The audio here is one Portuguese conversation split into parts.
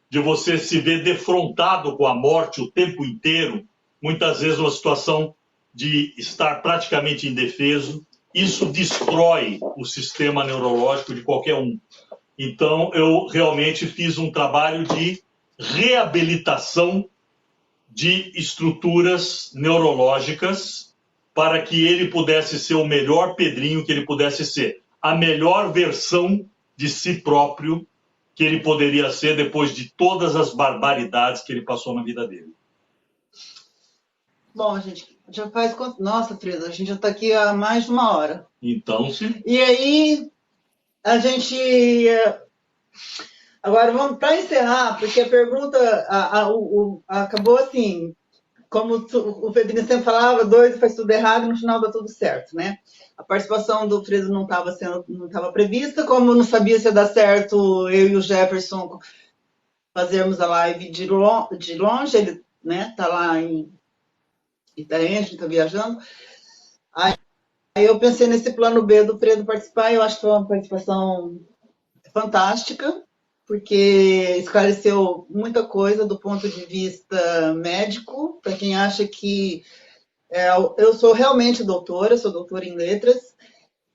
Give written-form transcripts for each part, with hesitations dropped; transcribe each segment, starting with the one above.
de você se ver defrontado com a morte o tempo inteiro, muitas vezes uma situação de estar praticamente indefeso, isso destrói o sistema neurológico de qualquer um. Então, eu realmente fiz um trabalho de reabilitação de estruturas neurológicas para que ele pudesse ser o melhor Pedrinho que ele pudesse ser, a melhor versão de si próprio que ele poderia ser depois de todas as barbaridades que ele passou na vida dele. Bom, gente, já faz quanto? Nossa, Frida, a gente já está aqui há mais de uma hora. Então, sim. E aí, a gente. Agora, vamos para encerrar, porque a pergunta acabou assim, como o Pedrinho sempre falava, dois faz tudo errado e no final dá tudo certo, né? A participação do Fredo não estava prevista, como não sabia se ia dar certo eu e o Jefferson fazermos a live de longe, ele, né, tá lá em Itaém, a gente tá viajando. Aí eu pensei nesse plano B do Fredo participar, e eu acho que foi uma participação fantástica, porque esclareceu muita coisa do ponto de vista médico, para quem acha que eu sou realmente doutora, sou doutora em letras,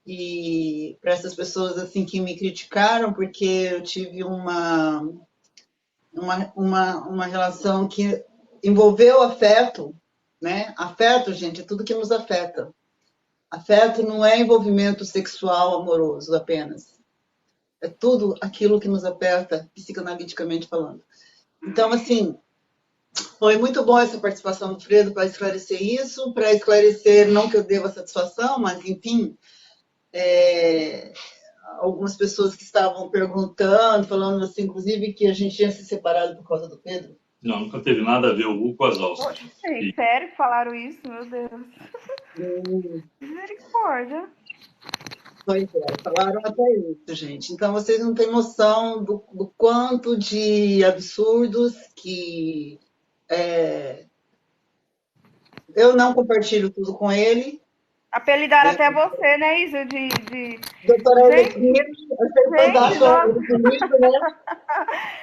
e para essas pessoas assim que me criticaram, porque eu tive uma relação que envolveu afeto, né? Afeto, gente, é tudo que nos afeta. Afeto não é envolvimento sexual amoroso apenas. É tudo aquilo que nos aperta, psicanaliticamente falando. Então, assim, foi muito bom essa participação do Fredo para esclarecer isso, para esclarecer, não que eu deva satisfação, mas, enfim, algumas pessoas que estavam perguntando, falando assim, inclusive, que a gente tinha se separado por causa do Pedro. Não, nunca teve nada a ver o Hugo com as alças. Sério que falaram isso? Meu Deus. Misericórdia. Pois é, falaram até isso, gente. Então, vocês não têm noção do quanto de absurdos que eu não compartilho tudo com ele. Apelidaram até você, né, Isa? Doutora Arlequina, né?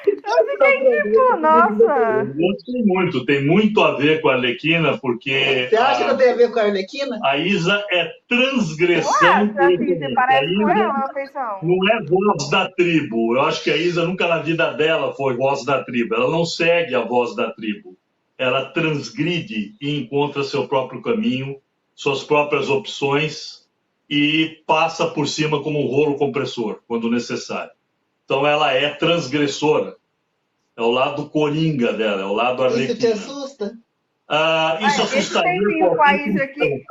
Eu fiquei tipo, nossa. Eu gostei muito, tem muito a ver com a Arlequina, porque... Você acha que tem a ver com a Arlequina? A Isa é transgressão. Você parece com ela, Feição. Não é voz da tribo. Eu acho que a Isa nunca na vida dela foi voz da tribo. Ela não segue a voz da tribo. Ela transgride e encontra seu próprio caminho, suas próprias opções e passa por cima como um rolo compressor, quando necessário. Então ela é transgressora. É o lado coringa dela, é o lado arlequina. Isso te assusta? Isso assustaria. Esse tempinho com a Isa aqui,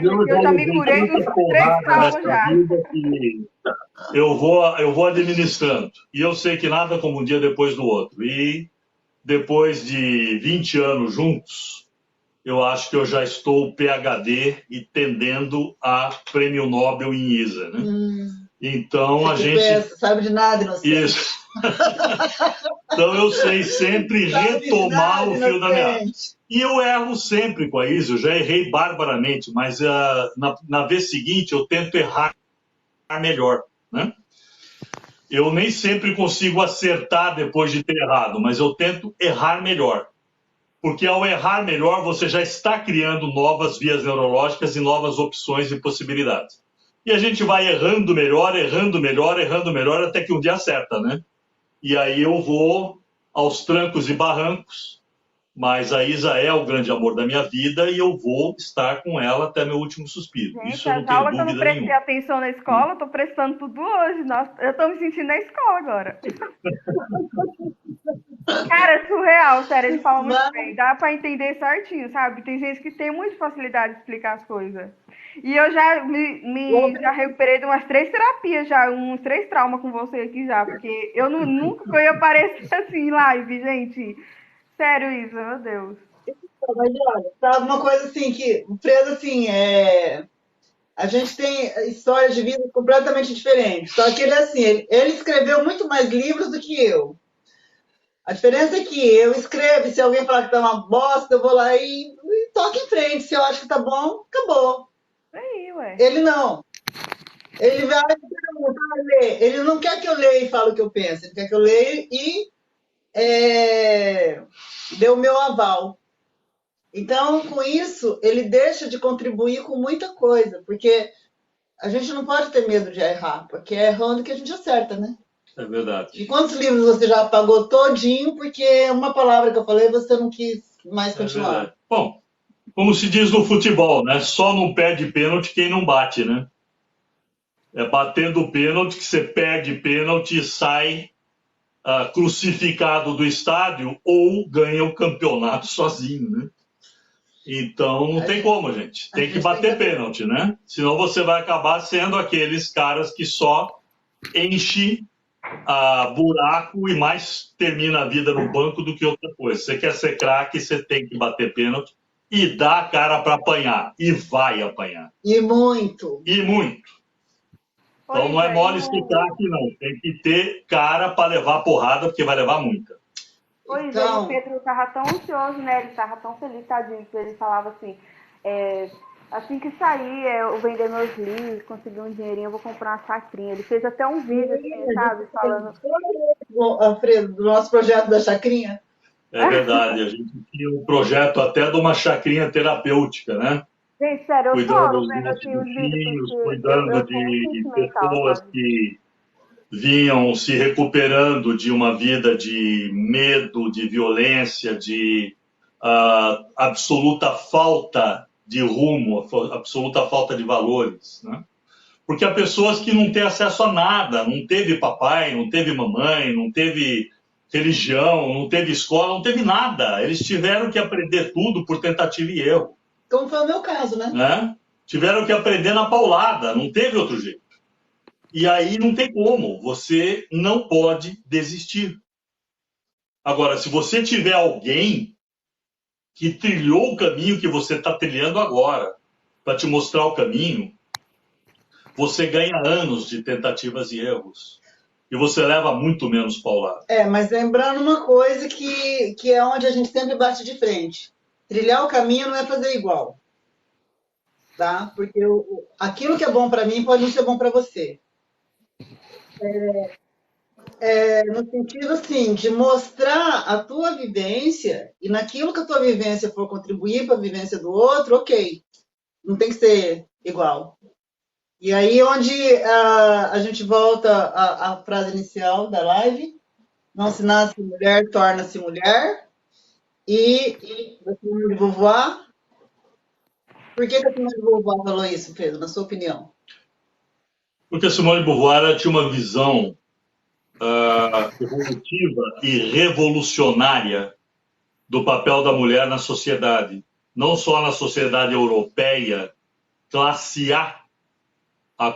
eu já me curei dos 3 traumas já. Eu vou administrando. E eu sei que nada como um dia depois do outro. E depois de 20 anos juntos, eu acho que eu já estou PhD e tendendo a prêmio Nobel em Isa, né? Então a gente... Pensa, sabe de nada, inocente. Isso. Então eu sei sempre retomar o fio da meada. E eu erro sempre com a Isa, eu já errei barbaramente, mas na vez seguinte eu tento errar melhor, né? Eu nem sempre consigo acertar depois de ter errado, mas eu tento errar melhor. Porque ao errar melhor, você já está criando novas vias neurológicas e novas opções e possibilidades. E a gente vai errando melhor, até que um dia acerta, né? E aí eu vou aos trancos e barrancos, mas a Isa é o grande amor da minha vida e eu vou estar com ela até meu último suspiro. Gente, isso eu não tenho dúvida nenhuma. Eu não prestei atenção na escola, tô prestando tudo hoje. Nossa, eu tô me sentindo na escola agora. Cara, é surreal, sério, ele fala muito bem. Dá pra entender certinho, sabe? Tem gente que tem muita facilidade de explicar as coisas. E eu já já recuperei de umas 3 terapias, já, uns 3 traumas com você aqui já, porque eu nunca ia aparecer assim em live, gente. Sério isso, meu Deus. Mas olha, tá uma coisa assim que o Fredo, assim, a gente tem histórias de vida completamente diferentes. Só que ele, assim, ele escreveu muito mais livros do que eu. A diferença é que eu escrevo, se alguém falar que tá uma bosta, eu vou lá e toco em frente. Se eu acho que tá bom, acabou. Aí, ué. Ele não. Ele vai perguntar, ler. Ele não quer que eu leia e fale o que eu penso. Ele quer que eu leia e deu meu aval. Então, com isso, ele deixa de contribuir com muita coisa, porque a gente não pode ter medo de errar, porque é errando que a gente acerta, né? É verdade. E quantos livros você já apagou todinho porque uma palavra que eu falei você não quis mais continuar? Verdade. Bom, como se diz no futebol, né? Só não perde pênalti quem não bate, né? É batendo pênalti que você perde pênalti e sai crucificado do estádio ou ganha o campeonato sozinho, né? Então não tem como, gente. Tem que bater pênalti, né? Senão você vai acabar sendo aqueles caras que só enche buraco e mais termina a vida no banco do que outra coisa. Você quer ser craque, você tem que bater pênalti e dar a cara para apanhar. E vai apanhar. E muito. E muito. Então não é mole ser craque, não. Tem que ter cara para levar porrada, porque vai levar muita. Pois então... o Pedro estava tão ansioso, né? Ele estava tão feliz, tadinho, que ele falava assim, assim que sair, eu vender meus livros, conseguir um dinheirinho, eu vou comprar uma chacrinha. Ele fez até um vídeo, assim, sabe, falando... Alfredo, do nosso projeto da chacrinha. É verdade, a gente tinha um projeto até de uma chacrinha terapêutica, né? Gente, sério, eu cuidando tô vendo assim os vídeos, cuidando de pessoas que vinham se recuperando de uma vida de medo, de violência, de absoluta falta de rumo, absoluta falta de valores, né? Porque há pessoas que não têm acesso a nada, não teve papai, não teve mamãe, não teve religião, não teve escola, não teve nada. Eles tiveram que aprender tudo por tentativa e erro. Como foi o meu caso, né? Tiveram que aprender na paulada, não teve outro jeito. E aí não tem como, você não pode desistir. Agora, se você tiver alguém que trilhou o caminho que você está trilhando agora, para te mostrar o caminho, você ganha anos de tentativas e erros. E você leva muito menos paulada. Mas lembrando uma coisa que é onde a gente sempre bate de frente. Trilhar o caminho não é fazer igual. Tá? Porque aquilo que é bom para mim pode não ser bom para você. No sentido, assim, de mostrar a tua vivência e naquilo que a tua vivência for contribuir para a vivência do outro, ok. Não tem que ser igual. E aí onde a gente volta à frase inicial da live, não se nasce mulher, torna-se mulher. E da Simone de Beauvoir. Por que a Simone de Beauvoir falou isso, Pedro, na sua opinião? Porque a Simone de Beauvoir tinha uma visão evolutiva e revolucionária do papel da mulher na sociedade. Não só na sociedade europeia, classe a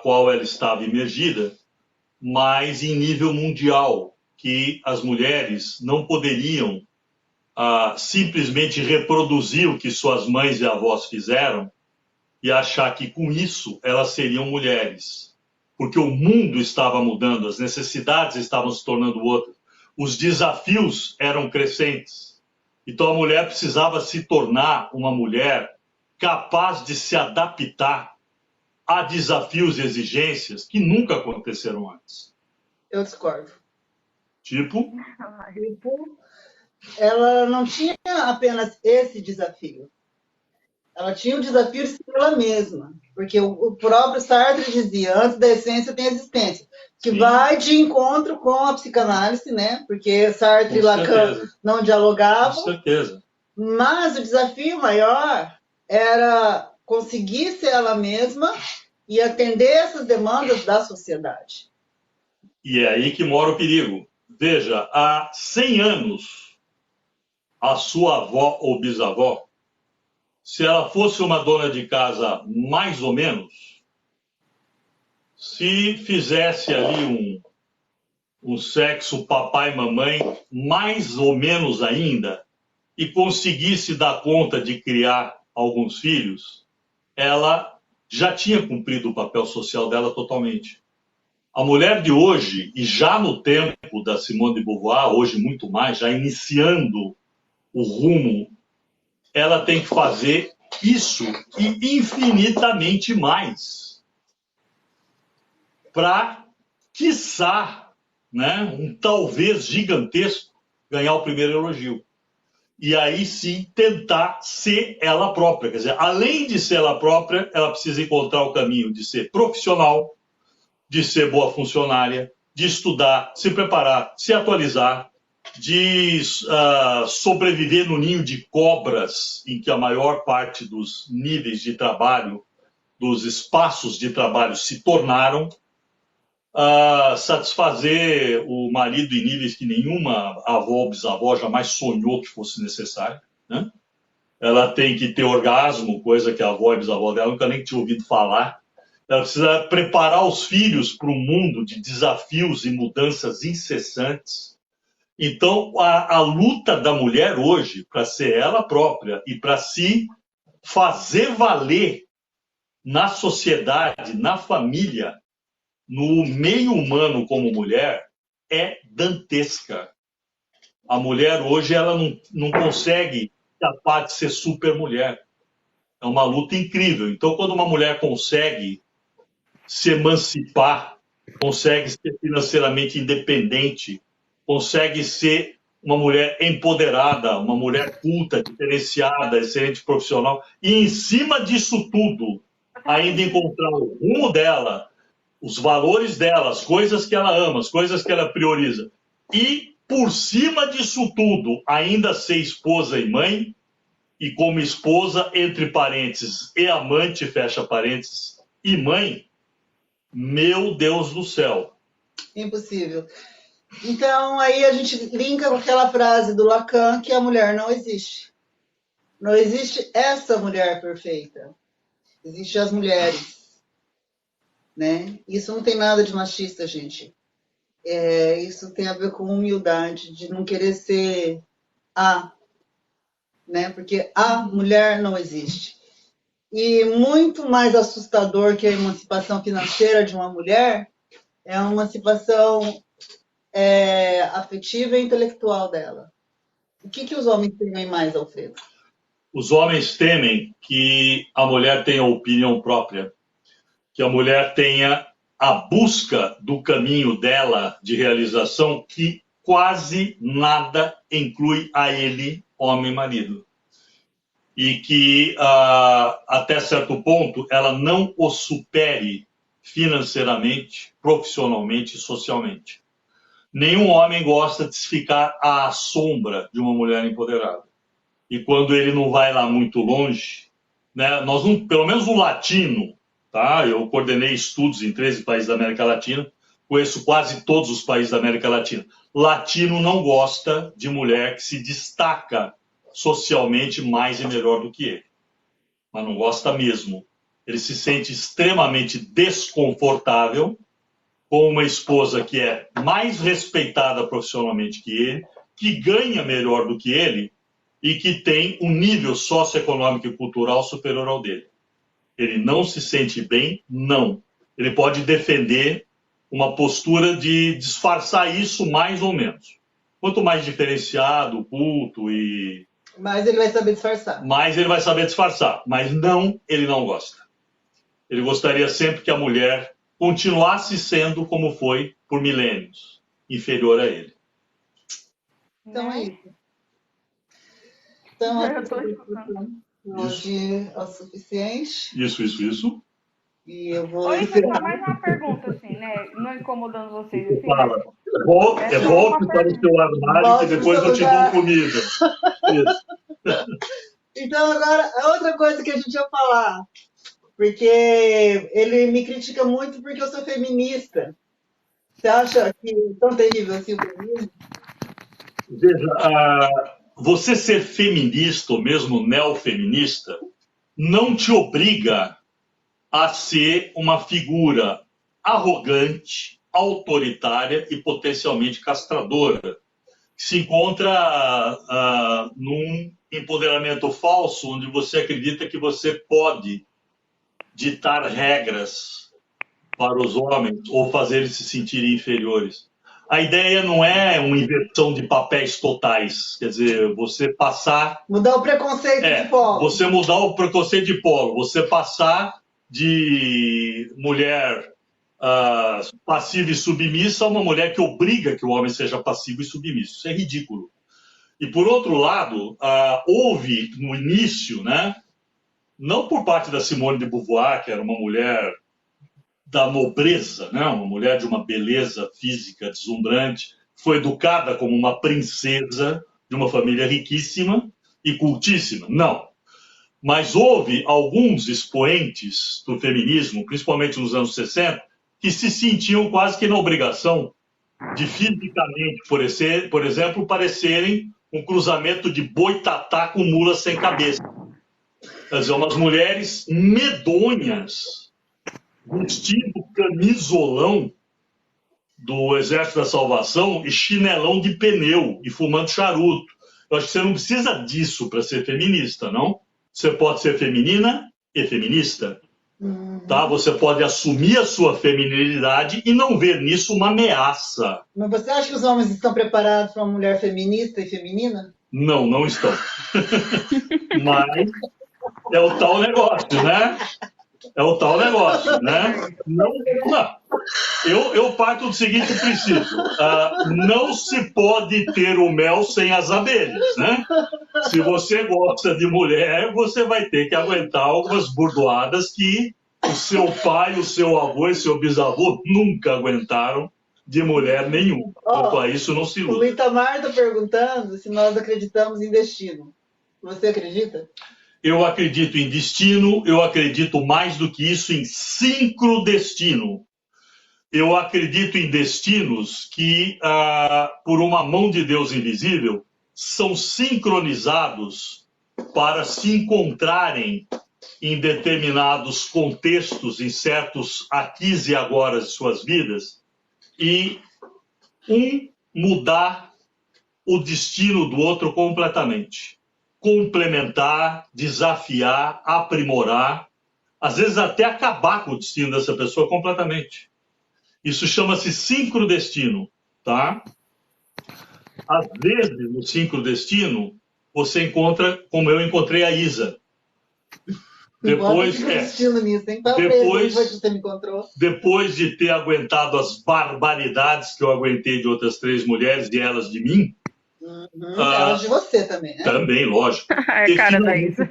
qual ela estava imergida, mas em nível mundial, que as mulheres não poderiam simplesmente reproduzir o que suas mães e avós fizeram e achar que com isso elas seriam mulheres. Porque o mundo estava mudando, as necessidades estavam se tornando outras, os desafios eram crescentes. Então a mulher precisava se tornar uma mulher capaz de se adaptar a desafios e exigências que nunca aconteceram antes. Eu discordo. Tipo, ela não tinha apenas esse desafio. Ela tinha o desafio de ser ela mesma. Porque o próprio Sartre dizia, antes da essência tem a existência. Que Sim. vai de encontro com a psicanálise, né? Porque Sartre e Lacan não dialogavam. Com certeza. Mas o desafio maior era conseguir ser ela mesma e atender essas demandas da sociedade. E é aí que mora o perigo. Veja, há 100 anos, a sua avó ou bisavó, se ela fosse uma dona de casa mais ou menos, se fizesse ali um sexo papai e mamãe mais ou menos ainda e conseguisse dar conta de criar alguns filhos, ela já tinha cumprido o papel social dela totalmente. A mulher de hoje, e já no tempo da Simone de Beauvoir, hoje muito mais, já iniciando o rumo, ela tem que fazer isso e infinitamente mais para, quiçá, né, um talvez gigantesco ganhar o primeiro elogio. E aí sim tentar ser ela própria. Quer dizer, além de ser ela própria, ela precisa encontrar o caminho de ser profissional, de ser boa funcionária, de estudar, se preparar, se atualizar, de sobreviver no ninho de cobras, em que a maior parte dos níveis de trabalho, dos espaços de trabalho se tornaram, satisfazer o marido em níveis que nenhuma avó ou bisavó jamais sonhou que fosse necessário, né? Ela tem que ter orgasmo, coisa que a avó e a bisavó dela nunca nem tinha ouvido falar. Ela precisa preparar os filhos para um mundo de desafios e mudanças incessantes. Então, a luta da mulher hoje para ser ela própria e para se fazer valer na sociedade, na família, no meio humano como mulher, é dantesca. A mulher hoje ela não consegue capaz de ser super mulher. É uma luta incrível. Então, quando uma mulher consegue se emancipar, consegue ser financeiramente independente, consegue ser uma mulher empoderada, uma mulher culta, diferenciada, excelente profissional, e em cima disso tudo, ainda encontrar o rumo dela, os valores dela, as coisas que ela ama, as coisas que ela prioriza, e por cima disso tudo, ainda ser esposa e mãe, e como esposa, entre parênteses, e amante, fecha parênteses, e mãe, meu Deus do céu. Impossível. Então, aí a gente linka com aquela frase do Lacan que a mulher não existe. Não existe essa mulher perfeita. Existem as mulheres. Né? Isso não tem nada de machista, gente. Isso tem a ver com humildade, de não querer ser a, né? Porque a mulher não existe. E muito mais assustador que a emancipação financeira de uma mulher é a emancipação afetiva e intelectual dela. O que os homens temem mais, Alfredo? Os homens temem que a mulher tenha opinião própria, que a mulher tenha a busca do caminho dela de realização, que quase nada inclui a ele, homem e marido. E que, até certo ponto, ela não o supere financeiramente, profissionalmente e socialmente. Nenhum homem gosta de ficar à sombra de uma mulher empoderada. E quando ele não vai lá muito longe, né, nós não, pelo menos o latino, tá? Eu coordenei estudos em 13 países da América Latina, conheço quase todos os países da América Latina. Latino não gosta de mulher que se destaca socialmente mais e melhor do que ele. Mas não gosta mesmo. Ele se sente extremamente desconfortável com uma esposa que é mais respeitada profissionalmente que ele, que ganha melhor do que ele e que tem um nível socioeconômico e cultural superior ao dele. Ele não se sente bem? Não. Ele pode defender uma postura de disfarçar isso mais ou menos. Quanto mais diferenciado, culto e... mais ele vai saber disfarçar. Mais ele vai saber disfarçar. Mas não, ele não gosta. Ele gostaria sempre que a mulher continuasse sendo como foi por milênios, inferior a ele. Então é isso. Então, hoje é o suficiente. Isso. E eu vou... Oi, só mais uma pergunta, assim, né? Não incomodando vocês. Assim, fala. né? Volte para o seu armário que depois eu te dou comida. Isso. Então, agora, a outra coisa que a gente ia falar, porque ele me critica muito porque eu sou feminista. Você acha que é tão terrível assim o feminismo? Veja, você ser feminista, ou mesmo neofeminista, não te obriga a ser uma figura arrogante, autoritária e potencialmente castradora, que se encontra num empoderamento falso, onde você acredita que você pode ditar regras para os homens ou fazer eles se sentirem inferiores. A ideia não é uma inversão de papéis totais, quer dizer, você passar... mudar o preconceito de polo. Você mudar o preconceito de polo, você passar de mulher passiva e submissa a uma mulher que obriga que o homem seja passivo e submisso. Isso é ridículo. E, por outro lado, houve no início, né, não por parte da Simone de Beauvoir, que era uma mulher da nobreza, né, uma mulher de uma beleza física deslumbrante, foi educada como uma princesa de uma família riquíssima e cultíssima. Não. Mas houve alguns expoentes do feminismo, principalmente nos anos 60, que se sentiam quase que na obrigação de fisicamente, por exemplo, parecerem um cruzamento de boitatá com mula sem cabeça. Quer dizer, umas mulheres medonhas, vestindo camisolão do Exército da Salvação e chinelão de pneu e fumando charuto. Eu acho que você não precisa disso para ser feminista, não? Você pode ser feminina e feminista. Tá? Você pode assumir a sua feminilidade e não ver nisso uma ameaça. Mas você acha que os homens estão preparados para uma mulher feminista e feminina? Não, não estão. Mas é o tal negócio, né? É o tal negócio, né? Não. Eu parto do seguinte princípio. Não se pode ter o mel sem as abelhas, né? Se você gosta de mulher, você vai ter que aguentar algumas burdoadas que o seu pai, o seu avô e seu bisavô nunca aguentaram de mulher nenhuma. Quanto a isso, não se ilude. O Itamar está perguntando se nós acreditamos em destino. Você acredita? Eu acredito em destino, eu acredito mais do que isso em sincrodestino. Eu acredito em destinos que, por uma mão de Deus invisível, são sincronizados para se encontrarem em determinados contextos, em certos aquis e agora de suas vidas, e um mudar o destino do outro completamente. Complementar, desafiar, aprimorar, às vezes até acabar com o destino dessa pessoa completamente. Isso chama-se sincrodestino, tá? Às vezes, no sincrodestino, você encontra, como eu encontrei a Isa. Depois, depois de ter aguentado as barbaridades que eu aguentei de outras 3 mulheres e elas de mim, elas de você também, né? Também, lógico. É cara da Isa.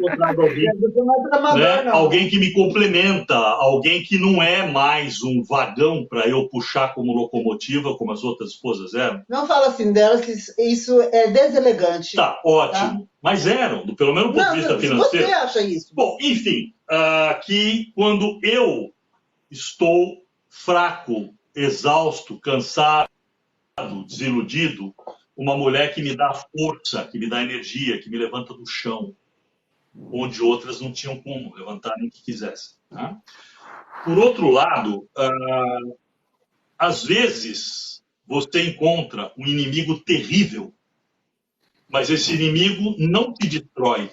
Alguém que me complementa, alguém que não é mais um vagão para eu puxar como locomotiva, como as outras esposas eram. Não fala assim delas, que isso é deselegante. Tá, ótimo. Tá? Mas eram, pelo menos do ponto de vista financeiro. Você acha isso? Bom, enfim, que quando eu estou fraco, exausto, cansado, desiludido, uma mulher que me dá força, que me dá energia, que me levanta do chão, onde outras não tinham como levantar nem que quisessem. Tá? Por outro lado, às vezes você encontra um inimigo terrível, mas esse inimigo não te destrói.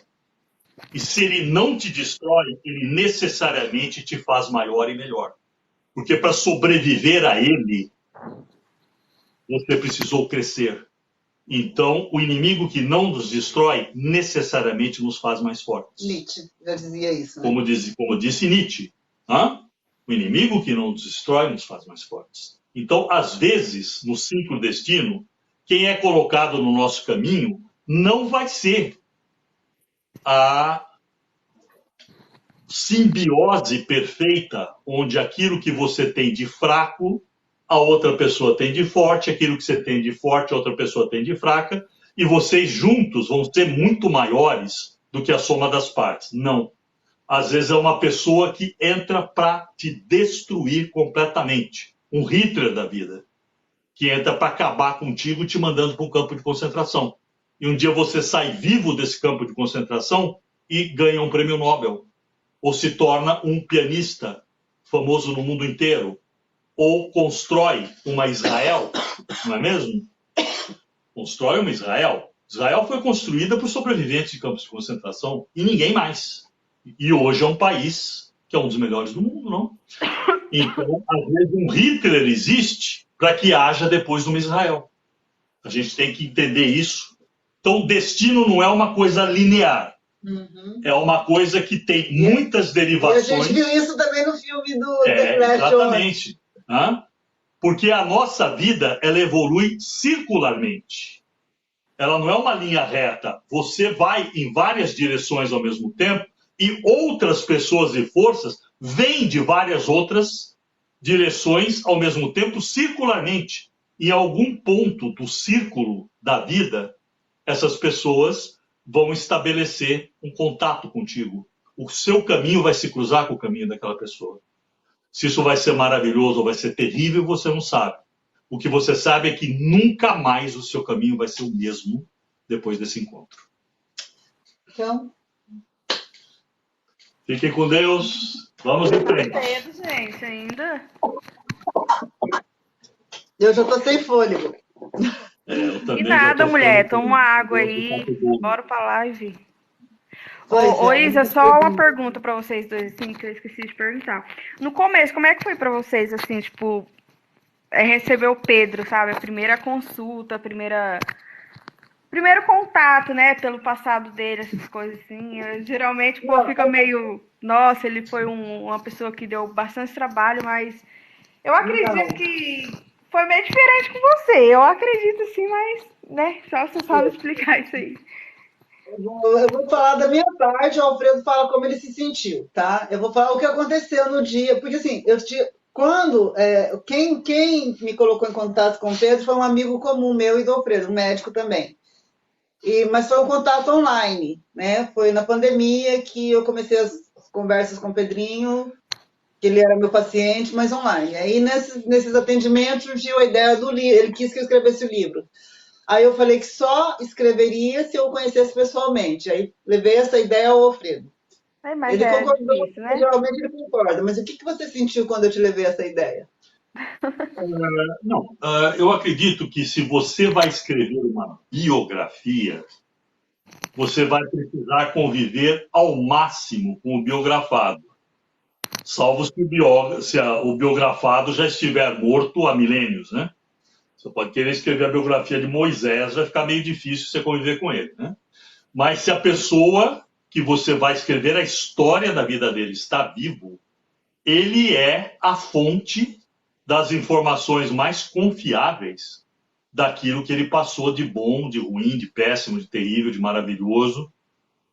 E se ele não te destrói, ele necessariamente te faz maior e melhor. Porque para sobreviver a ele, você precisou crescer. Então, o inimigo que não nos destrói, necessariamente nos faz mais fortes. Nietzsche já dizia isso. Né? Como disse Nietzsche. O inimigo que não nos destrói, nos faz mais fortes. Então, às vezes, no sincrodestino, quem é colocado no nosso caminho não vai ser a simbiose perfeita, onde aquilo que você tem de fraco, a outra pessoa tem de forte, aquilo que você tem de forte, a outra pessoa tem de fraca, e vocês juntos vão ser muito maiores do que a soma das partes. Não. Às vezes é uma pessoa que entra para te destruir completamente. Um Hitler da vida, que entra para acabar contigo te mandando para um campo de concentração. E um dia você sai vivo desse campo de concentração e ganha um prêmio Nobel. Ou se torna um pianista famoso no mundo inteiro. Ou constrói uma Israel, não é mesmo? Constrói uma Israel. Israel foi construída por sobreviventes de campos de concentração e ninguém mais. E hoje é um país que é um dos melhores do mundo, não? Então, às vezes, um Hitler existe para que haja depois uma Israel. A gente tem que entender isso. Então, o destino não é uma coisa linear. É uma coisa que tem muitas derivações. E a gente viu isso também no filme do The Flash. Exatamente. Porque a nossa vida, ela evolui circularmente. ela não é uma linha reta. Você vai em várias direções ao mesmo tempo e outras pessoas e forças vêm de várias outras direções ao mesmo tempo, circularmente. Em algum ponto do círculo da vida, essas pessoas vão estabelecer um contato contigo. O seu caminho vai se cruzar com o caminho daquela pessoa. Se isso vai ser maravilhoso ou vai ser terrível, você não sabe. O que você sabe é que nunca mais o seu caminho vai ser o mesmo depois desse encontro. Então, fiquem com Deus. Vamos em frente. Cedo, gente, ainda. Eu já tô sem fôlego. E nada, mulher. Toma uma água aí. Bora pra live. Ô, Isa, só uma pergunta pra vocês dois, assim, que eu esqueci de perguntar. No começo, como é que foi pra vocês, assim, tipo, receber o Pedro, sabe? A primeira consulta, primeiro contato, né? Pelo passado dele, essas coisas assim. Geralmente, pô, fica meio... Nossa, ele foi uma pessoa que deu bastante trabalho, mas eu acredito que foi meio diferente com você. Eu acredito, sim, mas, né? Só você sabe explicar isso aí. Eu vou falar da minha parte, o Alfredo fala como ele se sentiu, tá? Eu vou falar o que aconteceu no dia, porque assim, quem me colocou em contato com o Pedro foi um amigo comum meu e do Alfredo, um médico também. Mas foi um contato online, né? Foi na pandemia que eu comecei as conversas com o Pedrinho, que ele era meu paciente, mas online. Aí nesses atendimentos surgiu a ideia do livro, ele quis que eu escrevesse o livro. Aí eu falei que só escreveria se eu o conhecesse pessoalmente. Aí levei essa ideia ao Alfredo. Ele concordou, difícil, né? Geralmente ele concorda. Mas o que você sentiu quando eu te levei essa ideia? Eu acredito que se você vai escrever uma biografia, você vai precisar conviver ao máximo com o biografado. Salvo se o biografado já estiver morto há milênios, né? Você pode querer escrever a biografia de Moisés, vai ficar meio difícil você conviver com ele, né? Mas se a pessoa que você vai escrever a história da vida dele está vivo, ele é a fonte das informações mais confiáveis daquilo que ele passou de bom, de ruim, de péssimo, de terrível, de maravilhoso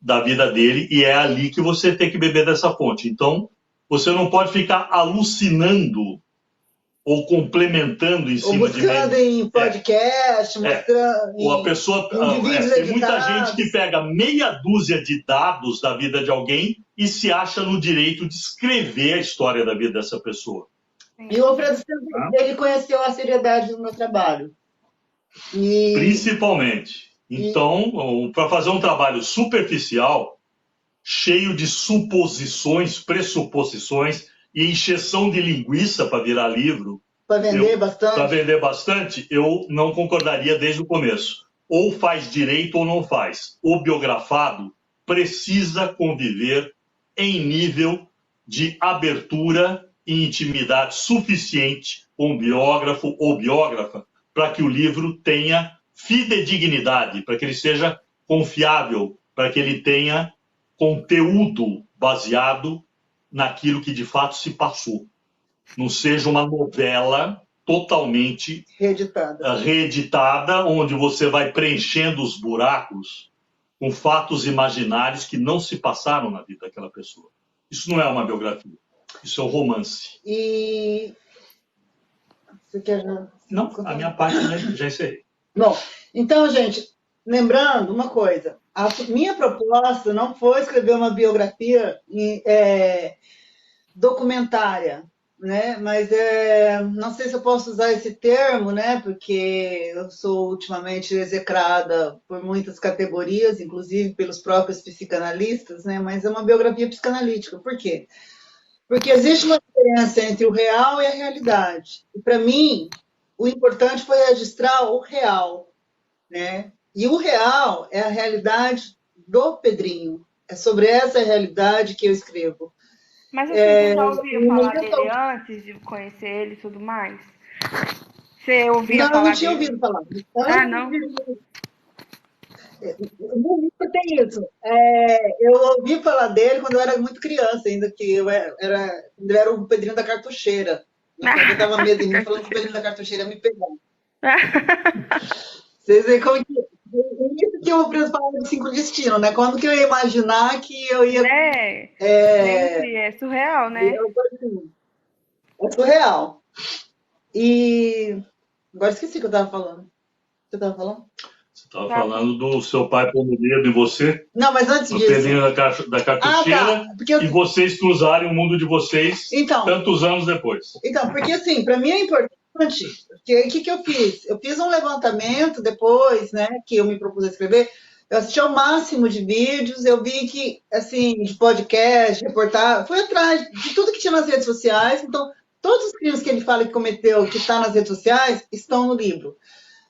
da vida dele, e é ali que você tem que beber dessa fonte. Então, você não pode ficar alucinando ou complementando em cima de... Ou buscando em podcast, mostrando... Ou a pessoa... tem muita gente que pega meia dúzia de dados da vida de alguém e se acha no direito de escrever a história da vida dessa pessoa. E o Alfredo ele conheceu a seriedade do meu trabalho. Principalmente. Então, para fazer um trabalho superficial, cheio de suposições, pressuposições e encheção de linguiça para virar livro, para vender bastante, eu não concordaria desde o começo. Ou faz direito ou não faz. O biografado precisa conviver em nível de abertura e intimidade suficiente com o biógrafo ou biógrafa para que o livro tenha fidedignidade, para que ele seja confiável, para que ele tenha conteúdo baseado naquilo que de fato se passou. Não seja uma novela totalmente reeditada, onde você vai preenchendo os buracos com fatos imaginários que não se passaram na vida daquela pessoa. Isso não é uma biografia, isso é um romance. E... Você quer... Não, a minha parte já encerrei. Bom, então, gente, lembrando uma coisa, a minha proposta não foi escrever uma biografia documentária, né? Mas não sei se eu posso usar esse termo, né? Porque eu sou ultimamente execrada por muitas categorias, inclusive pelos próprios psicanalistas, né? Mas é uma biografia psicanalítica. Por quê? Porque existe uma diferença entre o real e a realidade. E para mim, o importante foi registrar o real, né? E o real é a realidade do Pedrinho. É sobre essa realidade que eu escrevo. Mas você já ouvia falar dele antes de conhecer ele e tudo mais? Você ouvia falar dele? Não, não tinha ouvido falar. Não? Não tem isso. Eu ouvi falar dele quando eu era muito criança, ainda que eu era o Pedrinho da Cartucheira. Eu tava medo de mim falando que o Pedrinho da Cartucheira ia me pegar. Vocês veem como que... que o Pedro falou de sincrodestino, né? Quando que eu ia imaginar que eu ia... Né? Gente, é surreal, né? É surreal. E agora esqueci o que eu estava falando. O que eu estava falando? Você estava falando do seu pai pondo o dedo em você, Não, mas antes no disso... Pedrinho da cartucheira, e vocês cruzarem o mundo de vocês tantos anos depois. Então, porque assim, para mim é importante, porque o que eu fiz? Eu fiz um levantamento depois, né, que eu me propus a escrever, eu assisti ao máximo de vídeos, eu vi que, assim, de podcast, reportagem, fui atrás de tudo que tinha nas redes sociais, então, todos os crimes que ele fala que cometeu, que está nas redes sociais, estão no livro.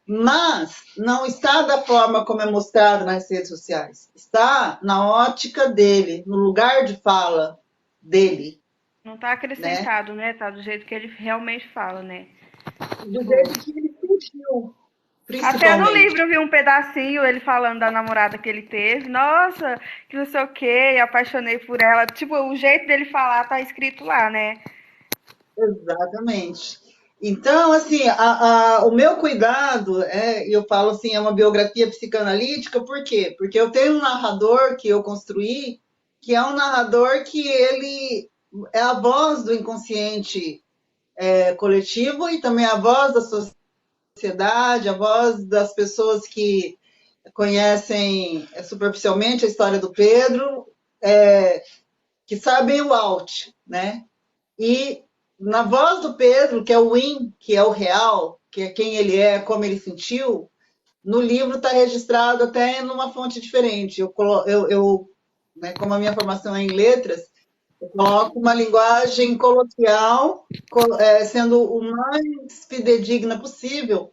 Mas não está da forma como é mostrado nas redes sociais. Está na ótica dele, no lugar de fala dele. Não está acrescentado, né? Tá do jeito que ele realmente fala, né? Do jeito que ele sentiu. Até no livro eu vi um pedacinho, ele falando da namorada que ele teve. Nossa, que não sei o que, apaixonei por ela. Tipo, o jeito dele falar tá escrito lá, né? Exatamente. Então, assim, o meu cuidado, eu falo assim, é uma biografia psicanalítica, por quê? Porque eu tenho um narrador que eu construí, que é um narrador que ele é a voz do inconsciente coletivo e também a voz da sociedade, a voz das pessoas que conhecem superficialmente a história do Pedro, que sabem o out, né? E na voz do Pedro, que é o in, que é o real, que é quem ele é, como ele sentiu, no livro está registrado até numa fonte diferente. Né, como a minha formação é em letras, eu coloco uma linguagem coloquial, sendo o mais fidedigna possível,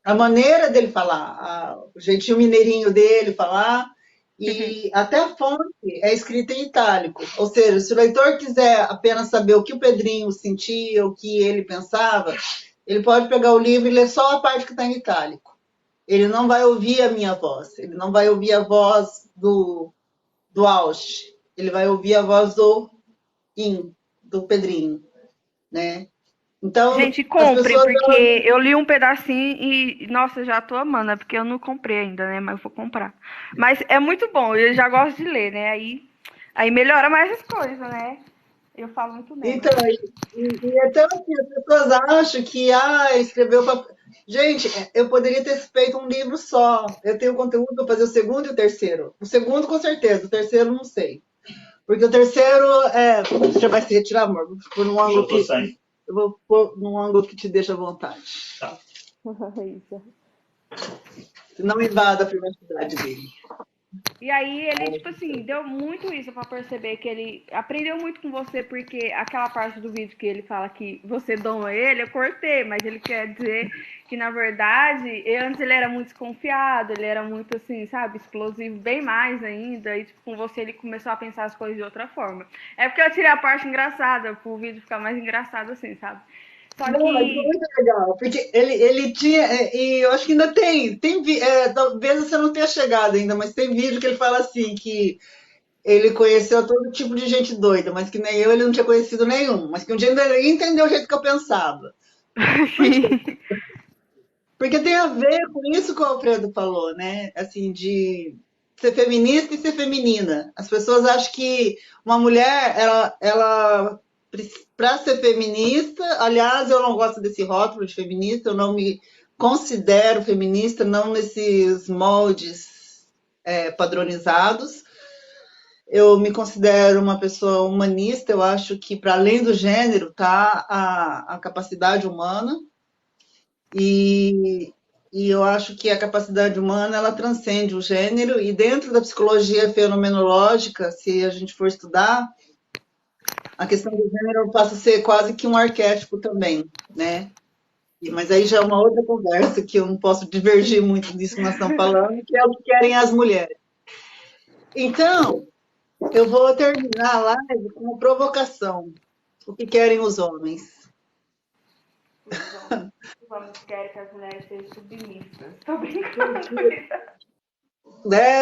a maneira dele falar, o jeitinho mineirinho dele falar, e até a fonte é escrita em itálico. Ou seja, se o leitor quiser apenas saber o que o Pedrinho sentia, o que ele pensava, ele pode pegar o livro e ler só a parte que está em itálico. Ele não vai ouvir a minha voz, ele não vai ouvir a voz do Ausch, ele vai ouvir a voz do Pedrinho, né? Então, gente, compre, porque eu li um pedacinho e, nossa, já tô amando, porque eu não comprei ainda, né? Mas eu vou comprar. Mas é muito bom, eu já gosto de ler, né? Aí melhora mais as coisas, né? Eu falo muito bem. Então, então assim, as pessoas acham que escreveu para... Gente, eu poderia ter feito um livro só. Eu tenho conteúdo para fazer o segundo e o terceiro. O segundo, com certeza. O terceiro, não sei. Porque o terceiro Você já vai se retirar, amor? Vou pôr num ângulo eu vou pôr num ângulo que te deixa à vontade. Tá. Não invada a privacidade dele. E aí ele, tipo assim, deu muito isso pra perceber que ele aprendeu muito com você, porque aquela parte do vídeo que ele fala que você doma ele, eu cortei, mas ele quer dizer que, na verdade, antes ele era muito desconfiado, ele era muito, assim, sabe, explosivo, bem mais ainda, e tipo, com você ele começou a pensar as coisas de outra forma. É porque eu tirei a parte engraçada, pro vídeo ficar mais engraçado assim, sabe? Só que... Não, mas foi muito legal, porque ele tinha, e eu acho que ainda tem talvez você não tenha chegado ainda, mas tem vídeo que ele fala assim, que ele conheceu todo tipo de gente doida, mas que nem eu, ele não tinha conhecido nenhum, mas que um dia ele entendeu o jeito que eu pensava. Porque tem a ver com isso que o Alfredo falou, né? Assim, de ser feminista e ser feminina. As pessoas acham que uma mulher, ela para ser feminista, aliás, eu não gosto desse rótulo de feminista, eu não me considero feminista, não nesses moldes padronizados. Eu me considero uma pessoa humanista, eu acho que para além do gênero está a capacidade humana, e eu acho que a capacidade humana ela transcende o gênero, e dentro da psicologia fenomenológica, se a gente for estudar, a questão do gênero passa a ser quase que um arquétipo também, né? Mas aí já é uma outra conversa, que eu não posso divergir muito disso que nós estamos falando, que é o que querem as mulheres. Então, eu vou terminar a live com uma provocação. O que querem os homens? Os homens querem que as mulheres sejam submissas. Tô brincando.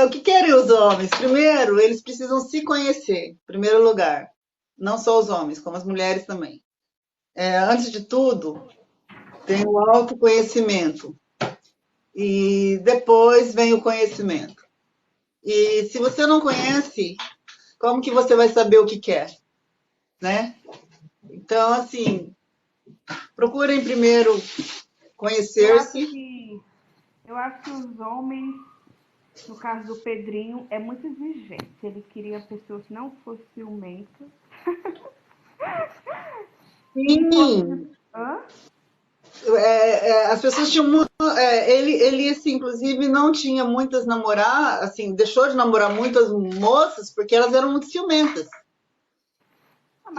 O que querem os homens? Primeiro, eles precisam se conhecer, em primeiro lugar. Não só os homens, como as mulheres também. Antes de tudo, tem o autoconhecimento. e depois vem o conhecimento. E se você não conhece, como que você vai saber o que quer, né? Então, assim, procurem primeiro conhecer-se. Eu acho que os homens, no caso do Pedrinho, é muito exigente. Ele queria pessoas que não fossem ciumentas. Sim. Hã? As pessoas tinham muito. Ele assim, inclusive, não tinha muitas namoradas, assim, deixou de namorar muitas moças porque elas eram muito ciumentas.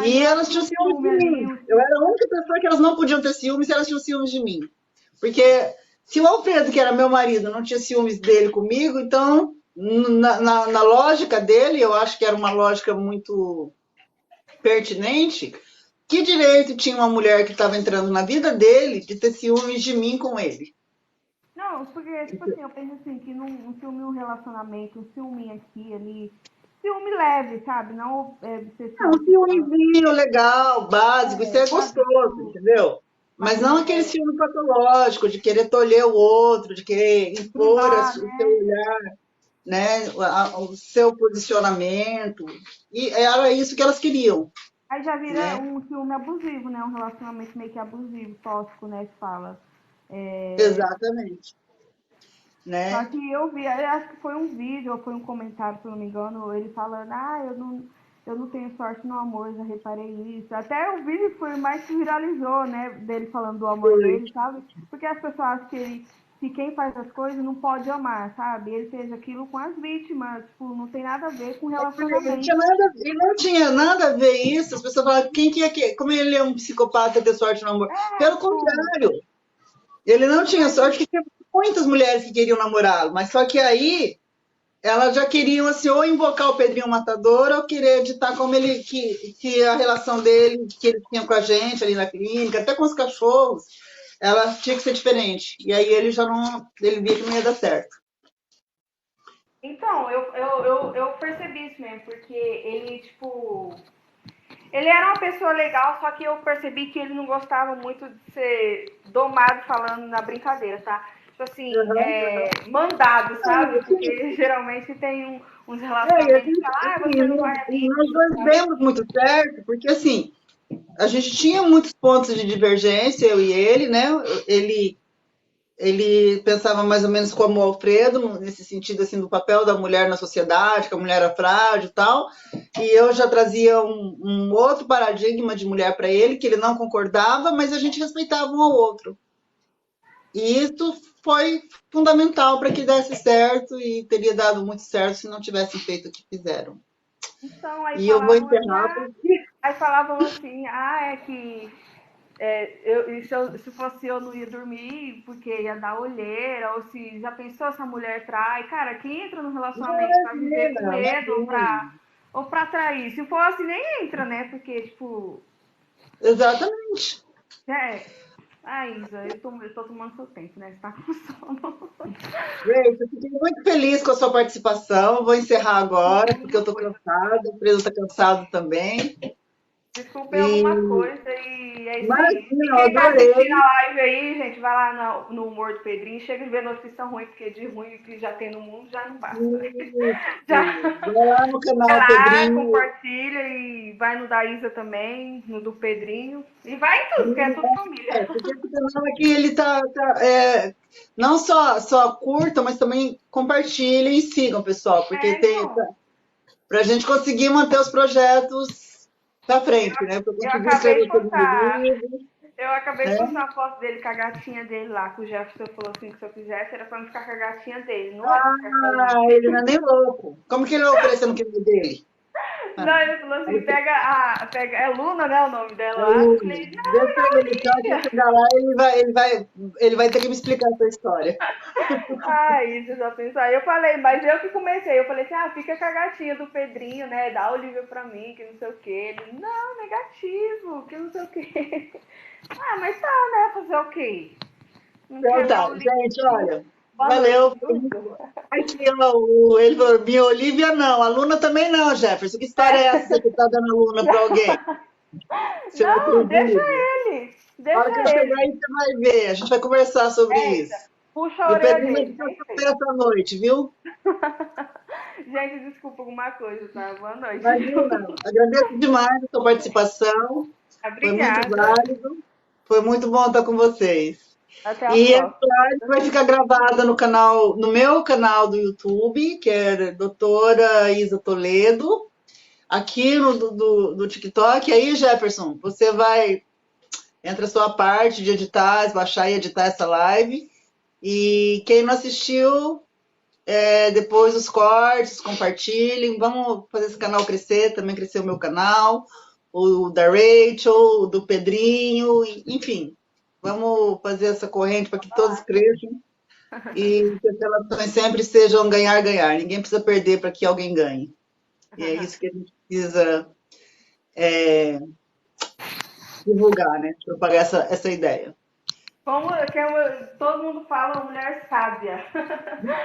E elas tinham ciúmes de mim. Eu era a única pessoa que elas não podiam ter ciúmes e elas tinham ciúmes de mim. Porque se o Alfredo, que era meu marido, não tinha ciúmes dele comigo, então, na lógica dele, eu acho que era uma lógica muito pertinente. Que direito tinha uma mulher que estava entrando na vida dele de ter ciúmes de mim com ele? Não, porque, tipo assim, eu penso assim, que num ciúme, um relacionamento, um ciúme aqui, ali, ciúme leve, sabe? Não ser Um ciúmezinho legal, básico, isso é gostoso, entendeu? Mas não aquele ciúme patológico de querer tolher o outro, de querer impor o seu olhar, né? O seu posicionamento. E era isso que elas queriam. Aí já vira um ciúme abusivo, né? Um relacionamento meio que abusivo, tóxico, né? Se fala. Exatamente. Né? Só que eu vi, eu acho que foi um vídeo ou foi um comentário, se não me engano, ele falando, eu não tenho sorte no amor, já reparei isso. Até o vídeo foi mais que viralizou, né? Dele falando do amor dele, sabe? Porque as pessoas acham que quem faz as coisas não pode amar, sabe? Ele fez aquilo com as vítimas, tipo, não tem nada a ver com relacionamento. E não tinha nada a ver isso. As pessoas falam, quem que é como ele é um psicopata ter sorte no amor? Pelo contrário, ele não tinha sorte, porque tinha muitas mulheres que queriam namorá-lo, mas só que aí elas já queriam assim, ou invocar o Pedrinho Matador ou querer editar como ele que a relação dele que ele tinha com a gente ali na clínica, até com os cachorros, ela tinha que ser diferente. E aí ele já não, ele via que não ia dar certo. Então, eu percebi isso mesmo, porque ele, tipo, ele era uma pessoa legal, só que eu percebi que ele não gostava muito de ser domado falando na brincadeira, tá? Tipo assim, mandado, sabe? Porque geralmente tem uns relacionamentos que falam, você não vai ali. Nós dois demos muito certo, porque assim, a gente tinha muitos pontos de divergência, eu e ele, né? Ele pensava mais ou menos como o Alfredo, nesse sentido assim, do papel da mulher na sociedade, que a mulher era frágil e tal. E eu já trazia um outro paradigma de mulher para ele, que ele não concordava, mas a gente respeitava um ao outro. E isso foi fundamental para que desse certo e teria dado muito certo se não tivessem feito o que fizeram. Então, aí e eu vou encerrar porque... Aí falavam assim, é que se fosse eu não ia dormir porque ia dar olheira, ou se já pensou essa mulher trai. Cara, quem entra no relacionamento pra viver com medo ou pra trair? Se for assim, nem entra, né? Porque, tipo... Exatamente. Isa, eu tô tomando seu tempo, né? Você tá com sono. Gente, eu fiquei muito feliz com a sua participação. Vou encerrar agora, porque eu tô cansada, o Preso tá cansado também. Desculpe alguma coisa e é isso aí. E quem tá assistindo a live aí, gente, vai lá no humor do Pedrinho, chega de ver notícia ruim, porque de ruim que já tem no mundo já não basta. Vai lá no canal vai lá, Pedrinho. Compartilha e vai no da Isa também, no do Pedrinho. E vai em tudo, porque é tudo família. Porque esse canal aqui, ele não só curtam, mas também compartilhem e sigam, pessoal, porque pra gente conseguir manter os projetos pra frente, né? Eu acabei de postar a foto dele com a gatinha dele lá, que o Jefferson falou assim que se eu fizesse era pra não ficar com a gatinha dele, não é? Ele não é nem louco. Como que ele vai oferecer no quilo dele? Não, ele falou assim, pega. É Luna, né? O nome dela lá. Eu falei, ele vai ter que me explicar essa história. Isso, já pensou. Aí eu falei, mas eu que comecei. Eu falei assim, fica com a gatinha do Pedrinho, né? Dá o livro pra mim, que não sei o quê. Ele, não, negativo, que não sei o quê. Mas tá, né? Fazer o quê? Então tá, gente, olha. Valeu. Aqui, ó, ele falou, minha Olivia não, a Luna também não, Jefferson. Que história é essa que você tá dando a Luna para alguém? Não, deixa ele. Na hora que eu chegar aí, você vai ver. A gente vai conversar sobre isso. Puxa a E o orelha Pedrinho dele. vai Bem ficar feito. essa noite, viu? Gente, desculpa alguma coisa, tá? Boa noite. Imagina. Agradeço demais a sua participação. Foi muito Obrigada. válido. Foi muito bom estar com vocês. Até a E essa próxima. live vai ficar gravada no canal, no meu canal do YouTube, que é Doutora Isa Toledo, aqui no do TikTok. Aí, Jefferson, você vai, entra a sua parte de editar, baixar e editar essa live. E quem não assistiu, depois os cortes, compartilhem. Vamos fazer esse canal crescer, também crescer o meu canal, o da Rachel, o do Pedrinho, enfim. Vamos fazer essa corrente para que todos cresçam e que as relações sempre sejam ganhar-ganhar. Ninguém precisa perder para que alguém ganhe. E é isso que a gente precisa divulgar, né? Propagar essa ideia. Como todo mundo fala, mulher sábia.